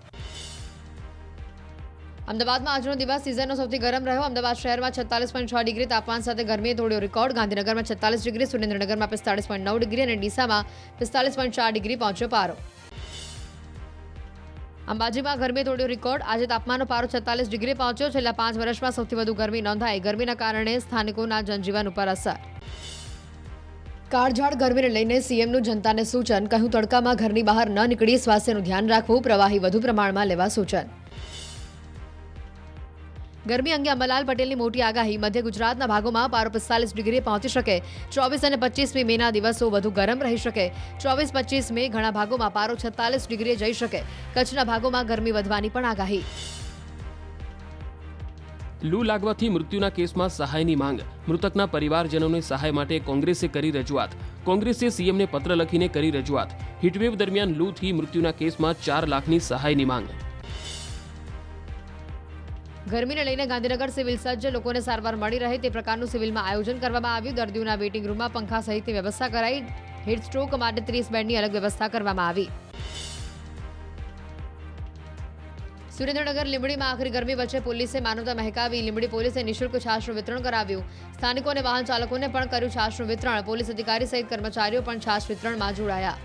અમદાવાદમાં આજનો દિવસ સિઝનનો સૌથી ગરમ રહ્યો. અમદાવાદ શહેરમાં 46.6 ડિગ્રી તાપમાન સાથે ગરમીએ તોડ્યો રેકોર્ડ. ગાંધીનગરમાં 46 ડિગ્રી, સુરેન્દ્રનગરમાં 45.9 ડિગ્રી અને ડીસામાં 45.4 ડિગ્રી પહોંચ્યો પારો. અંબાજીમાં ગરમીએ તોડ્યો રેકોર્ડ. આજે તાપમાનનો પારો 46 ડિગ્રી પહોંચ્યો. છેલ્લા 5 વર્ષમાં સૌથી વધુ ગરમી નોંધાઈ. ગરમીના કારણે સ્થાનિકોના જનજીવન ઉપર અસર. કાળઝાળ ગરમીને લઈને CMનું જનતાને સૂચન. કહ્યું તડકામાં ઘરની બહાર ન નીકળી સ્વાસ્થ્યનું ધ્યાન રાખવું. પ્રવાહી વધુ પ્રમાણમાં લેવા સૂચન. ગરમી અંગે અંબાલાલ પટેલની મોટી આગાહી. મધ્ય ગુજરાતના ભાગોમાં પારો 45 ડિગ્રીએ પહોંચી શકે. 24 અને 25મી મેના દિવસો વધુ ગરમ રહી શકે. 24-25 મે ઘણા ભાગોમાં પારો 46 ડિગ્રીએ જઈ શકે. કચ્છના ભાગોમાં ગરમી વધવાની પણ આગાહી. લૂ લાગવાથી મૃત્યુના કેસમાં સહાયની માંગ. મૃતકના પરિવારજનોને સહાય માટે કોંગ્રેસે કરી રજૂઆત. કોંગ્રેસે CMને પત્ર લખીને કરી રજૂઆત. હીટવેવ દરમિયાન લૂથી મૃત્યુના કેસમાં 4 લાખની સહાયની માંગ. ગરમીને લઈને ગાંધીનગર સિવિલ સજ્જ. લોકોને સારવાર મળી રહે તે પ્રકારનું સિવિલમાં આયોજન કરવામાં આવ્યું. દર્દીઓના વેઇટિંગ રૂમમાં પંખા સહિતની વ્યવસ્થા કરાઈ. હીટ સ્ટ્રોક માટે 30 બેડની અલગ વ્યવસ્થા કરવામાં આવી. સુરેન્દ્રનગર લીંબડીમાં આખરી ગરમી વચ્ચે પોલીસે માનવતા મહેકાવી. લીંબડી પોલીસે નિઃશુલ્ક છાશનું વિતરણ કરાવ્યું. સ્થાનિકો અને વાહન ચાલકોને પણ કર્યું છાશનું વિતરણ. પોલીસ અધિકારી સહિત કર્મચારીઓ પણ છાશ વિતરણમાં જોડાયા.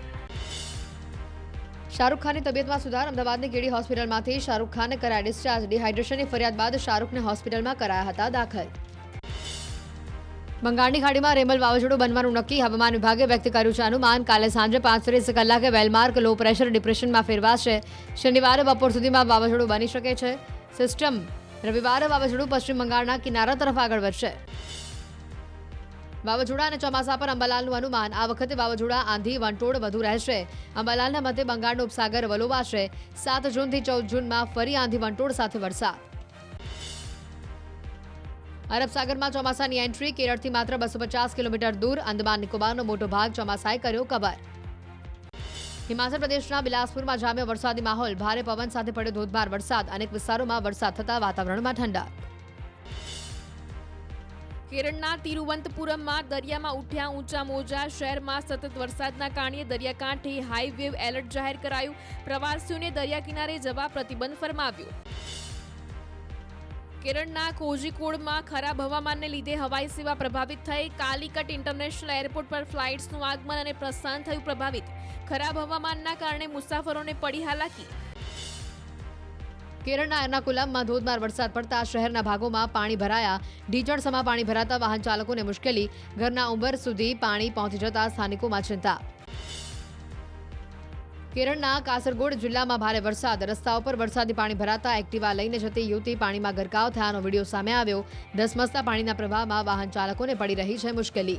શાહરૂખ ખાનની તબિયતમાં સુધાર. અમદાવાદની કેડી હોસ્પિટલમાંથી શાહરૂખ ખાનને કરાયા ડિસ્ચાર્જ. ડિહાઇડ્રેશનની ફરિયાદ બાદ શાહરૂખને હોસ્પિટલમાં કરાયા હતા દાખલ. બંગાળની ખાડીમાં રેમલ વાવાઝોડું બનવાનું નક્કી. હવામાન વિભાગે વ્યક્ત કર્યું છે અનુમાન. કાલે સાંજે 5:30 કલાકે વેલમાર્ક લો પ્રેશર ડિપ્રેશનમાં ફેરવાશે. શનિવારે બપોર સુધીમાં વાવાઝોડું બની શકે છે. સિસ્ટમ રવિવારે વાવાઝોડું પશ્ચિમ બંગાળના કિનારા તરફ આગળ વધશે. વાવાઝોડા અને ચોમાસા પર અંબાલાલનું અનુમાન. આ વખતે વાવાઝોડા આંધી વંટોળ વધુ રહેશે. અંબાલાલના મતે બંગાળનો ઉપસાગર વલોવાશે. 7 જૂનથી 14 જૂનમાં ફરી આંધી વંટોળ સાથે વરસાદ. અરબ સાગરમાં ચોમાસાની એન્ટ્રી. કેરળથી માત્ર 250 કિલોમીટર દૂર અંદમાન નિકોબારનો મોટો ભાગ ચોમાસાએ કર્યો કબર. હિમાચલ પ્રદેશના બિલાસપુરમાં જામ્યો વરસાદી માહોલ. ભારે પવન સાથે પડ્યો ધોધમાર વરસાદ. અનેક વિસ્તારોમાં વરસાદ થતા વાતાવરણમાં ઠંડક. કેરળના તિરુવનંતપુરમમાં દરિયામાં ઉઠ્યા ઊંચા મોજા. શહેરમાં સતત વરસાદના કારણે દરિયાકાંઠે હાઈ વેવ એલર્ટ જાહેર કરાયું. પ્રવાસીઓને દરિયા કિનારે જવા પ્રતિબંધ ફરમાવ્યો. કેરળના કોઝિકોડમાં ખરાબ હવામાનને લીધે હવાઈ સેવા પ્રભાવિત થઈ. કાલિકટ ઇન્ટરનેશનલ એરપોર્ટ પર ફ્લાઇટ્સનું આગમન અને પ્રસ્થાન થયું પ્રભાવિત. ખરાબ હવામાનના કારણે મુસાફરોને પડી હાલાકી. કેરળના એર્નાકુલમમાં ધોધમાર વરસાદ પડતા શહેરના ભાગોમાં પાણી ભરાયા. ઢીચણસમાં પાણી ભરાતા વાહન ચાલકોને મુશ્કેલી. ઘરના ઉંબર સુધી પાણી પહોંચી જતા સ્થાનિકોમાં ચિંતા. કેરળના કાસરગોડ જિલ્લામાં ભારે વરસાદ. રસ્તાઓ પર વરસાદી પાણી ભરાતા એક્ટિવા લઈને જતી યુવતી પાણીમાં ગરકાવ થયાનો વિડીયો સામે આવ્યો. ધસમસતા પાણીના પ્રવાહમાં વાહન ચાલકોને પડી રહી છે મુશ્કેલી.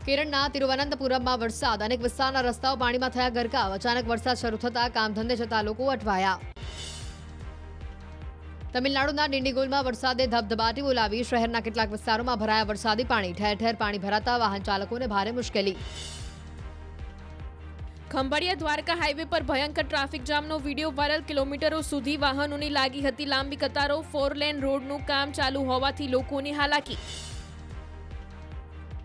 કેરળના તિરુવનંતપુરમમાં વરસાદ. અનેક વિસ્તારના રસ્તાઓ પાણીમાં થયા ગરકાવ. અચાનક વરસાદ શરૂ થતા કામ ધંધે જતા લોકો અટવાયા. તમિલનાડુના ડિંડીગુલમાં વરસાદે ધબધબાટી બોલાવી. શહેરના કેટલાક વિસ્તારોમાં ભરાયા વરસાદી પાણી. ઠેર ઠેર પાણી ભરાતા વાહન ચાલકોને ભારે મુશ્કેલી. ખંભાળિયા દ્વારકા હાઈવે પર ભયંકર ટ્રાફિક જામનો વિડીયો વાયરલ. કિલોમીટરો સુધી વાહનોની લાગી હતી લાંબી કતારો. 4 લેન રોડનું કામ ચાલુ હોવાથી લોકોની હાલાકી.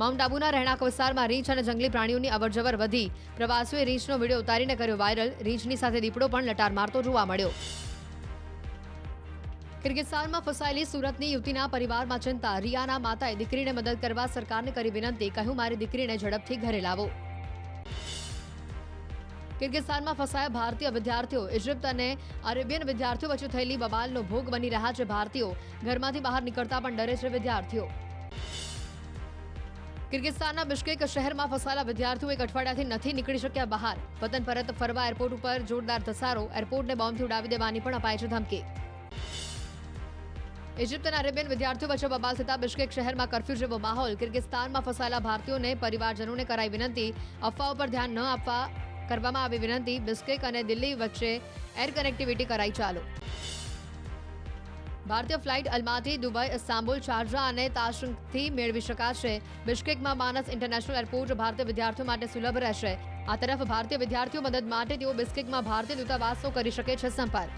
માઉન્ટ આબુના રહેણાંક વિસ્તારમાં રીંછ અને જંગલી પ્રાણીઓની અવરજવર વધી. પ્રવાસીઓએ રીંછનો વિડીયો ઉતારીને કર્યો વાયરલ. રીંછની સાથે દીપડો પણ લટાર મારતો જોવા મળ્યો. કિર્ગિસ્તાનમાં ફસાયેલી સુરતની યુવતીના પરિવારમાં ચિંતા. રિયાના માતાએ દીકરીને મદદ કરવા સરકારને કરી વિનંતી. કહ્યું મારી દીકરીને ઝડપથી ઘરે લાવો. કિર્ગિસ્તાનમાં ફસાયા ભારતીય વિદ્યાર્થીઓ. ઇજિપ્ત અને અરેબિયન વિદ્યાર્થીઓ વચ્ચે થયેલી બબાલનો ભોગ બની રહ્યા છે ભારતીયો. ઘરમાંથી બહાર નીકળતા પણ ડરે છે વિદ્યાર્થીઓ. કિર્ગિસ્તાનના બિશ્કેક શહેરમાં ફસાયેલા વિદ્યાર્થીઓ એક અઠવાડિયાથી નથી નીકળી શક્યા બહાર. વતન પરત ફરવા એરપોર્ટ ઉપર જોરદાર ધસારો. એરપોર્ટને બોમ્બથી ઉડાવી દેવાની પણ અપાઈ છે ધમકી. ઇજિપ્ત અને અરેબિયન વિદ્યાર્થીઓ વચ્ચે બબાલ થતા બિશ્કેક શહેરમાં કર્ફ્યુ જેવો માહોલ. કિર્ગિસ્તાનમાં ફસાયેલા ભારતીયોને પરિવારજનોને કરાઈ વિનંતી. અફવાઓ પર ધ્યાન ન આપવા કરવામાં આવી વિનંતી. બિશ્કેક અને દિલ્હી વચ્ચે એર કનેક્ટિવિટી કરાઈ ચાલુ. ભારતીય ફ્લાઇટ અલમાટી, દુબઈ, ઇસ્તાંબુલ, શારજા અને તાશકંદથી મેળવી શકાશે. બિશ્કેકમાં માનસ ઇન્ટરનેશનલ એરપોર્ટ ભારતીય વિદ્યાર્થીઓ માટે સુલભ રહેશે. આ તરફ ભારતીય વિદ્યાર્થીઓ મદદ માટે તેઓ બિશ્કેકમાં ભારતીય દૂતાવાસનો કરી શકે છે સંપર્ક.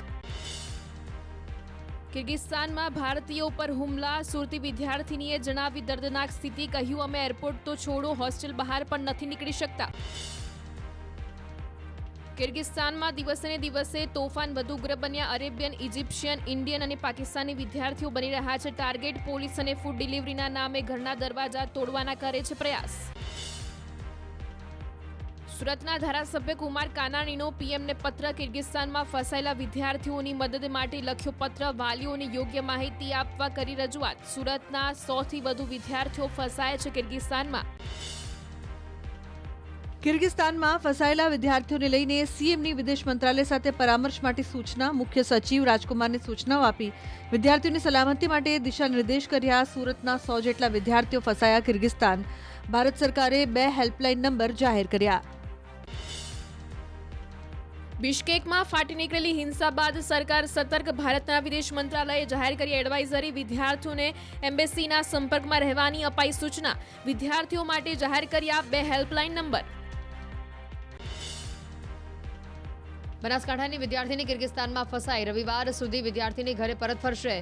કિર્ગિસ્તાનમાં ભારતીયો પર હુમલા. સુરતી વિદ્યાર્થીનીએ જણાવી દર્દનાક સ્થિતિ. કહ્યું અમે એરપોર્ટ તો છોડો હોસ્ટેલ બહાર પણ નથી નીકળી શકતા. કિર્ગિસ્તાનમાં દિવસે ને દિવસે તોફાન વધુ ઉગ્ર બન્યા. અરેબિયન, ઇજિપ્શિયન, ઇન્ડિયન અને પાકિસ્તાની વિદ્યાર્થીઓ બની રહ્યા છે ટાર્ગેટ. પોલીસ અને ફૂડ ડિલિવરીના નામે ઘરના દરવાજા તોડવાના કરે છે પ્રયાસ. સુરતના ધારાસભ્ય કુમાર કાનાણીનો પીએમને પત્ર. કિર્ગિસ્તાનમાં ફસાયેલા વિદ્યાર્થીઓની મદદ માટે લખ્યો પત્ર. વાલીઓને યોગ્ય માહિતી આપવા કરી રજૂઆત. સુરતના 100થી વધુ વિદ્યાર્થીઓ ફસાયા છે કિર્ગિસ્તાનમાં. કિર્ગિસ્તાનમાં ફસાયેલા વિદ્યાર્થીઓને લઈને સીએમની વિદેશ મંત્રાલય સાથે પરામર્શ માટે સૂચના. મુખ્ય સચિવ રાજકુમારને સૂચનાઓ આપી વિદ્યાર્થીઓની સલામતી માટે દિશા નિર્દેશ કર્યા. સુરતના 100 જેટલા વિદ્યાર્થીઓ ફસાયા કિર્ગિસ્તાન. ભારત સરકારે 2 હેલ્પલાઇન નંબર જાહેર કર્યા. બિશ્કેકમાં ફાટી નીકળેલી હિંસા બાદ સરકાર સતર્ક. ભારતના વિદેશ મંત્રાલયે જાહેર કરી એડવાઇઝરી. વિદ્યાર્થીઓને એમ્બેસીના સંપર્કમાં રહેવાની અપાઈ સૂચના. વિદ્યાર્થીઓ માટે જાહેર કર્યા 2 હેલ્પલાઇન નંબર. બનાસકાંઠાની વિદ્યાર્થીની કિર્ગિસ્તાનમાં ફસાઈ. રવિવાર સુધી વિદ્યાર્થીની ઘરે પરત ફરશે.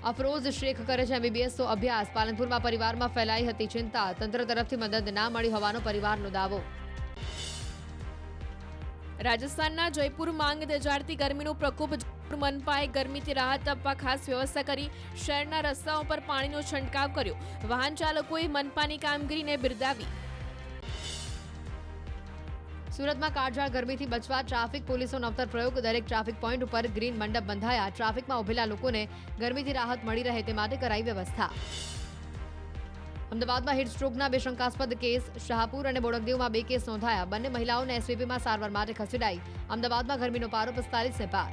અફરોઝ શેખ કરે છે MBBS તો અભ્યાસ. પાલનપુરમાં પરિવારમાં ફેલાઈ હતી ચિંતા. તંત્ર તરફથી મદદ ના મળી હોવાનો પરિવારનો દાવો. રાજસ્થાનના જયપુર માંગ તેજાડતી ગરમીનો પ્રકોપ. મનપાએ ગરમીથી રાહત આપવા ખાસ વ્યવસ્થા કરી. શહેરના રસ્તાઓ પર પાણીનો છંટકાવ કર્યો. વાહન ચાલકોએ મનપાની કામગીરીને બિરદાવી. સુરતમાં કાળઝાળ ગરમીથી બચવા ટ્રાફિક પોલીસનો નવતર પ્રયોગ. દરેક ટ્રાફિક પોઈન્ટ ઉપર ગ્રીન મંડપ બંધાયા. ટ્રાફિકમાં ઉભેલા લોકોને ગરમીથી રાહત મળી રહે તે માટે કરાઈ વ્યવસ્થા. અમદાવાદમાં હીટ સ્ટ્રોકના 2 શંકાસ્પદ કેસ. શાહપુર અને બોડકદેવમાં 2 કેસ નોંધાયા. બંને મહિલાઓને એસવીપીમાં સારવાર માટે ખસેડાઈ. અમદાવાદમાં ગરમીનો પારો 45 ને પાર.